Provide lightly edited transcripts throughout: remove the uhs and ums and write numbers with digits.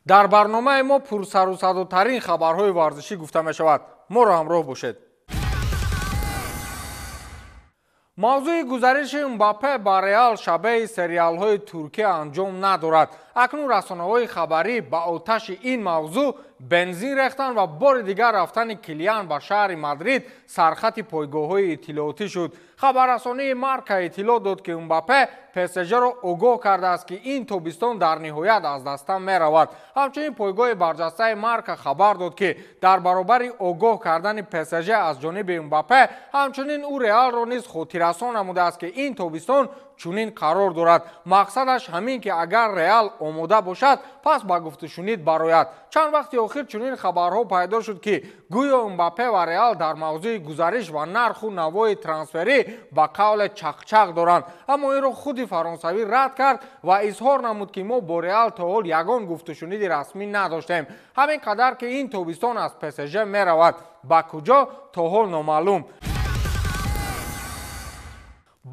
дар барномаи мо пурсарусадотарин хабарҳои варзишӣ гуфта мешавад. моро ҳамроҳ бошед. мавзӯи гузариши Мбаппе ба Реал шабеҳи сериалҳои Туркия анҷом надорад. акнун расонаҳои хабарӣ ба оташи ин мавзӯъ бензин рехтанд ва бори дигар рафтани Килиан ба шаҳри Мадрид сархати пойгоҳҳои иттилоотӣ шуд. хабаррасонии Марка иттилоъ дод, ки Мбаппе ПСЖ-ро огоҳ кардааст, ки ин тобистон дар ниҳоят аз дастан меравад. ҳамчунин пойгоҳи барҷастаи Марка хабар дод, ки дар баробари огоҳ кардани ПСЖ аз ҷониби Мбаппе, ҳамчунин ӯ Реалро низ хотиррасон намудааст, ки ин тобистон чунин қарор дорад. мақсадаш ҳамин, ки агар Реал омода бошад, пас ба гуфтушунид барояд. чанд вақти охир чунин хабарҳо пайдо шуд, ки гӯё Мбаппе ва Реал дар мавзӯи гузариш ва нарху навои трансферӣ ба қавле чақчақ доранд. аммо инро худи фаронсавӣ рад кард ва изҳор намуд, ки мо бо Реал то ҳол ягон гуфтушуниди расмӣ надоштем. ҳамин қадар, ки ин тобистон аз ПСЖ меравад. ба куҷо то ҳол номаълум.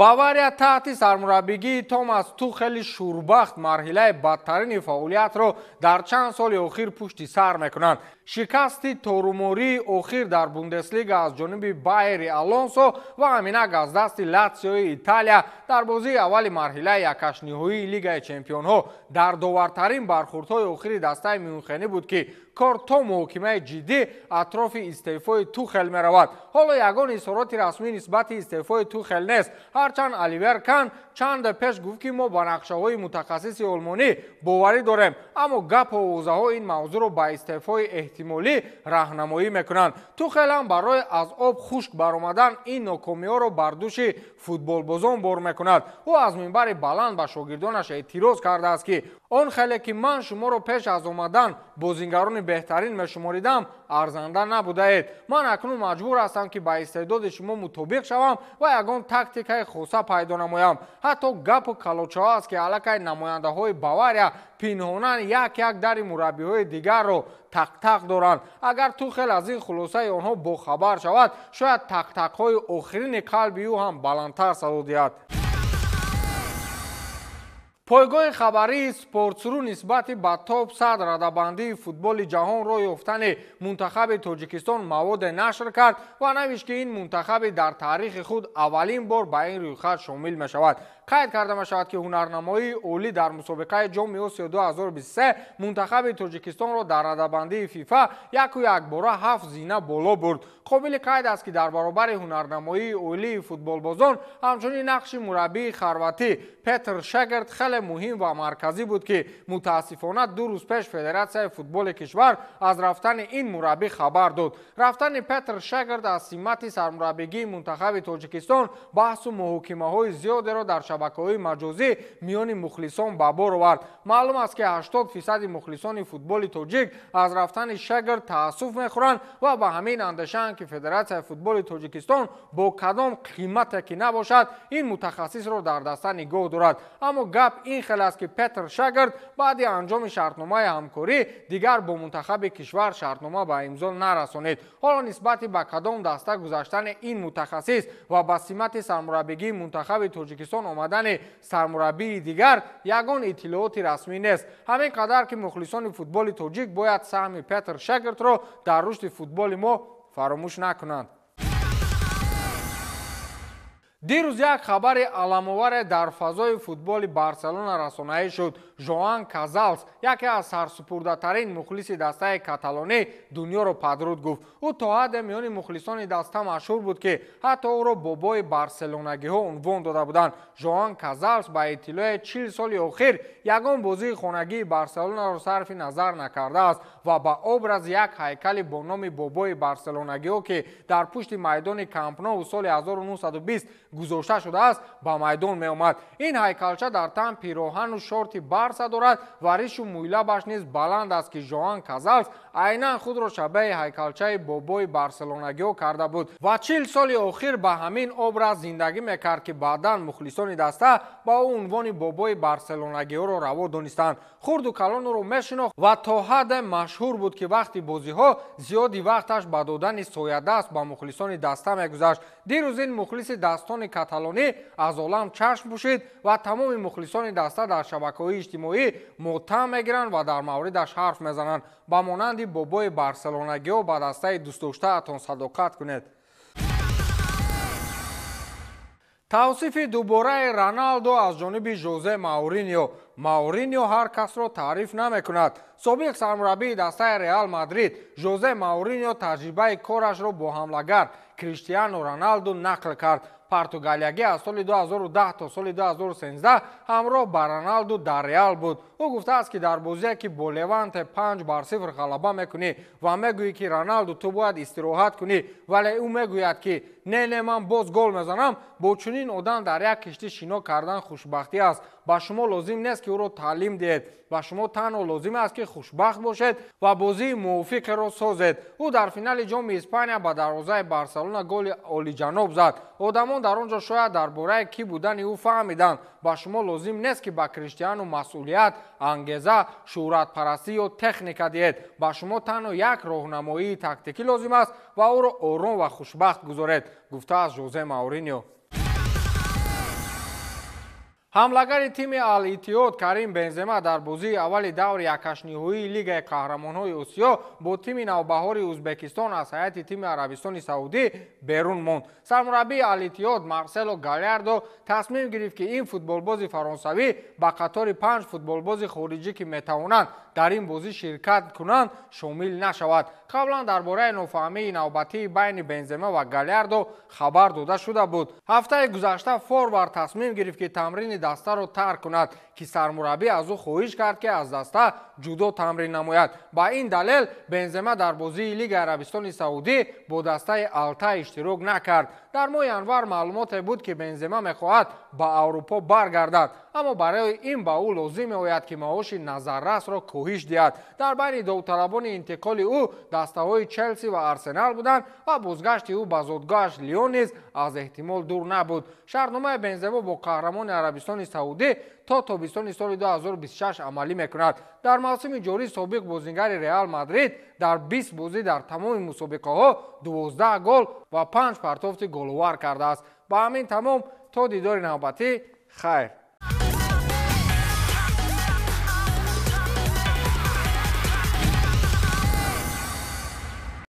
бавария таҳти сармураббигии Томас Тухели шӯрбахт марҳилаи бадтарини фаъолиятро дар чанд соли охир пушти сар мекунанд. шикасти торумории охир дар Бундеслига аз ҷониби Байери Алонсо ва ҳаминак аз дасти Латсиои Италия дар бозии аввали марҳилаи якашниҳоии Лигаи Чемпионҳо дар довартарин бархӯрдҳои охири дастаи Мюнхенӣ буд, ки кор то муҳокимаи ҷиддӣ атрофи истеъфои Тухел меравад. ҳоло ягон изҳороти расмӣ нисбати истеъфои Тухел нест. ҳарчанд Оливер Кан чанде пеш гуфт, ки мо ба нақшаҳои мутахассиси олмонӣ боварӣ дорем, аммо гапу овозаҳо ин мавзӯъро ба истеъфои эҳтимолӣ раҳнамоӣ мекунанд. Тухел ҳам барои аз об хушк баромадан ин нокомиҳоро бар дӯши футболбозон бор мекунад. ӯ аз минбари баланд ба шогирдонаш эътироз кардааст, ки он хеле, ки ман шуморо пеш аз омадан бозингарони беҳтарин мешуморидам, арзанда набудаед. ман акнун маҷбур ҳастам, ки ба истеъдоди шумо мутобиқ шавам ва ягон тактикаи хоса пайдо намоям. ҳатто гапу калочаҳо аст, ки аллакай намояндаҳои Бавария пинҳонан як дари мураббиҳои дигарро тақ-тақ доранд. агар Тухел аз ин хулосаи онҳо бохабар шавад, шояд тақ-тақҳои охирини қалби ӯ ҳам баландтар садо диҳад. пойгоҳи хабарии Спортсру нисбати ба топ 100 радабандии футболи ҷаҳон роҳ ёфтани мунтахаби Тоҷикистон маводе нашр кард ва навишт, ки ин мунтахаби дар таърихи худ аввалин бор ба ин рӯйхат шомил мешавад. қайд карда мешавад, ки ҳунарнамоии олӣ дар мусобиқаи ҷоми Осиё 2023 мунтахаби Тоҷикистонро дар радабандии ФИФА якбора 7 зина боло бурд. қобили қайд аст, ки дар баробари ҳунарнамоии олии футболбозон ҳамчунин нақши мураббии хорватӣ Петр Шегерт хеле муҳим ва марказӣ буд, ки мутаассифона 2 рӯз пеш Федератсияи футболи кишвар аз рафтани ин мураббӣ хабар дод. рафтани Петр Шегерт аз симати сармураббигии мунтахаби Тоҷикистон баҳсу муҳокимаҳои зиёдеро дар шабакаҳои маҷозӣ миёни мухлисон ба бор овард. маълум аст, ки 80% мухлисони футболи тоҷик аз рафтани Шегерт таассуф мехӯранд ва ба ҳамин андешаанд, ки Федератсияи футболи Тоҷикистон бо кадом қимате ки набошад ин мутахассисро дар даста нигоҳ дорад. аммо гап ин хел аст, ки Петр Шегерт баъди анҷоми шартномаи ҳамкорӣ дигар бо мунтахаби кишвар шартнома ба имзо нарасонид. ҳоло нисбати ба кадом даста гузаштани ин мутахассис ва ба симати сармураббигии мунтахаби Тоҷикистон омадани сармураббии дигар ягон иттилооти расмӣ нест. ҳамин қадар, ки мухлисони футболи тоҷик бояд саҳми Петр Шегертро дар рушди футболи мо фаромӯш накунанд. дирӯз як хабари аламоваре дар фазои футболи Барселона расонаӣ шуд. Жоан Казалс, яке аз сарсупурдатарин мухлиси дастаи каталонӣ, дунёро падруд гуфт. ӯ то ҳадде миёни мухлисони даста машҳур буд, ки ҳатто ӯро бобои барселонагиҳо унвон дода буданд. Жоан Казалс ба иттилои 40 соли охир ягон бозии хонагии Барселонаро сарфи назар накардааст ва ба образи як ҳайкали бо номи бобои барселонагиҳо, ки дар пушти майдони Камп Ноу соли 1920 гузошта шудааст, ба майдон меомад. ин ҳайкалча дар тан пироҳану шорти Барса дорад ва ришу мӯйлабаш низ баланд аст, ки Жоан Казалс айнан худро шабеҳи ҳайкалчаи бобои барселонагиҳо карда буд ва 40 соли охир ба ҳамин образ зиндагӣ мекард, ки баъдан мухлисони даста ба ӯ унвони бобои барселонагиҳоро раво донистанд. хурду калон ӯро мешинохт ва то ҳадде машҳур буд, ки вақти бозиҳо зиёди вақташ ба додани соядаст ба мухлисони даста мегузашт. дирӯз ин мухлиси дастон футболбозони каталонӣ аз олам чашм пӯшид ва тамоми мухлисони даста дар шабакаҳои иҷтимоӣ моттам мегиранд ва дар мавридаш ҳарф мезананд. ба монанди бобои барселонагиҳо ба дастаи дӯстдоштаатон садоқат кунед. тавсифи дубораи Роналдо аз ҷониби Жозе Мауриньо. Мауриньо ҳар касро таъриф намекунад. собиқ сармураббии дастаи Реал Мадрид Жозе Мауриньо таҷрибаи корашро бо ҳамлагар Криштиану Роналду нақл кард. португалиягӣ аз соли 2010 то соли 2013 ҳамроҳ ба Роналду дар Реал буд. ӯ гуфтааст ки дар бозие ки бо Леванте 5-0 ғалаба мекунӣ ва мегӯӣ ки Роналду ту бояд истироҳат кунӣ, вале ӯ мегӯяд ки не ман боз гол мезанам. бо чунин одам дар як киштӣ шино кардан хушбахтӣ аст. ба шумо лозим нест ки ӯро таълим диҳед. ба шумо танҳо лозим аст ки хушбахт бошед ва бозии мувофиқеро созед. ӯ дар финали ҷоми Испания ба дарвозаи Барселона голи олиҷаноб зад. одамон дар он ҷо шояд дар бораи кӣ будани ӯ фаҳмиданд. ба шумо лозим нест ки ба Криштиану масъулият, ангеза, шӯҳратпарастӣ ё техника диҳед. ба шумо танҳо як роҳнамоии тактикӣ лозим аст ва ӯро ором ва хушбахт гузоред, гуфтааст Жозе Мауриньо. ҳамлагари тими Ал-Иттиҳод Карим Бензема дар бозии аввали даври якашниҳоии Лигаи Қаҳрамонҳои Осиё бо тими навбаҳори Ӯзбекистон аз ҳайати тими Арабистони Саудӣ берун монд. Сармураббии Ал-Иттиҳод Марсело Галярдо тасмим гирифт ки ин футболбози фаронсавӣ ба қатори 5 футболбози хориҷӣ ки метавонанд дар ин бозӣ ширкат кунанд шомил нашавад. қаблан дар бораи нофаҳмии навбатии байни Бензема ва Галярдо хабар дода шуда буд. ҳафтаи гузашта форвард тасмим гирифт ки тамрини дастаро тарк кунад, ки сармураббӣ аз ӯ хоҳиш кард ки аз даста ҷудо тамрин намояд. ба ин далел Бензема дар бозии Лигаи Арабистони Саудӣ бо дастаи Алтай иштирок накард. дар моҳи январ маълумоте буд ки Бензема мехоҳад ба Аврупо баргардад, аммо барои ин ба ӯ лозим меояд ки маоши назаррасро коҳиш диҳад. дар байни довталабони интиқоли ӯ дастаҳои Челси ва Арсенал буданд ва бозгашти ӯ ба зодгоҳаш Лион низ аз эҳтимол дур набуд. шартномаи Бензема бо қаҳрамони Арабистони Саудӣ то тобистони соли 2026 амалӣ мекунад. дар мавсими ҷорӣ собиқ бозингари Реал Мадрид дар 20 бозӣ дар тамоми мусобиқаҳо 12 гол ва 5 партофти головар кардааст. ба ҳамин тамом то дидори навбатӣ хайр.